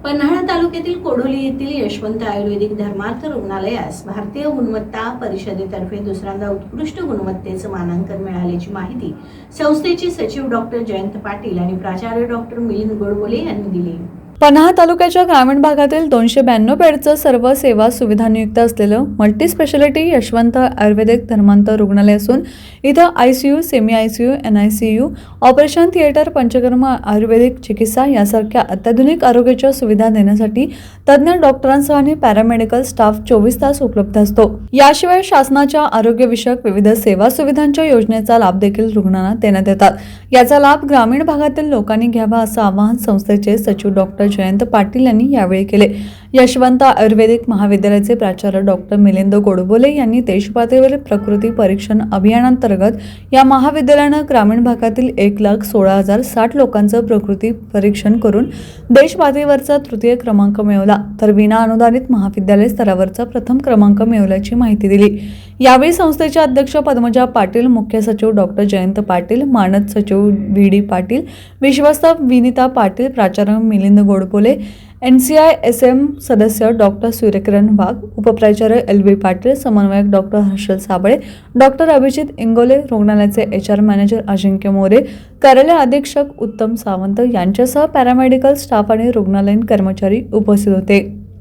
पन्हाळा तालुक्यातील कोडोली येथील यशवंत आयुर्वेदिक धर्मार्थ रुग्णालयास भारतीय गुणवत्ता परिषदेतर्फे दुसऱ्यांदा उत्कृष्ट गुणवत्तेचं मानांकन मिळाल्याची माहिती संस्थेचे सचिव डॉक्टर जयंत पाटील आणि प्राचार्य डॉक्टर मिलिंद गोडबोले यांनी दिली. पन्हाळा तालुक्याच्या ग्रामीण भागातील 292 बेडचं सर्व सेवा सुविधांयुक्त असलेलं मल्टी स्पेशालिटी यशवंत आयुर्वेदिक धर्मांत रुग्णालय असून इथं ICU, semi ICU, NICU, operation theatre, Panchakarma, Ayurvedic चिकित्सा यासारख्या अत्याधुनिक आरोग्याच्या सुविधा देण्यासाठी तज्ज्ञ डॉक्टरांसह आणि पॅरामेडिकल स्टाफ 24 तास उपलब्ध असतो. याशिवाय शासनाच्या आरोग्यविषयक विविध सेवा सुविधांच्या योजनेचा लाभ देखील रुग्णांना देण्यात येतात. याचा लाभ ग्रामीण भागातील लोकांनी घ्यावा असं आवाहन संस्थेचे सचिव डॉक्टर जयंत पाटील यांनी यावेळी केले. यशवंत आयुर्वेदिक महाविद्यालयाचे प्राचार्य डॉक्टर मिलिंद गोडबोले यांनी देशपातळीवर प्रकृती परीक्षण अभियानांतर्गत या महाविद्यालयानं ग्रामीण भागातील 1,16,060 लोकांचं प्रकृती परीक्षण करून देशपातळीवरचा तृतीय क्रमांक मिळवला, तर विना अनुदानित महाविद्यालय स्तरावरचा प्रथम क्रमांक मिळवल्याची माहिती दिली. यावेळी संस्थेचे अध्यक्ष पद्मजा पाटील, मुख्य सचिव डॉक्टर जयंत पाटील, मानद सचिव VD पाटील, विश्वस्त विनीता पाटील, प्राचार्य मिलिंद गोडबोले, NCISM सदस्य डॉक्टर सूर्यकिरण वाघ, उपप्राचार्य LB पाटील, समन्वयक डॉक्टर हर्षल साबळे, डॉक्टर अभिजित इंगोले, रुग्णालयाचे HR मॅनेजर अजिंक्य मोरे, कार्यालय अधीक्षक उत्तम सावंत यांच्यासह पॅरामेडिकल स्टाफ आणि रुग्णालयीन कर्मचारी उपस्थित होते.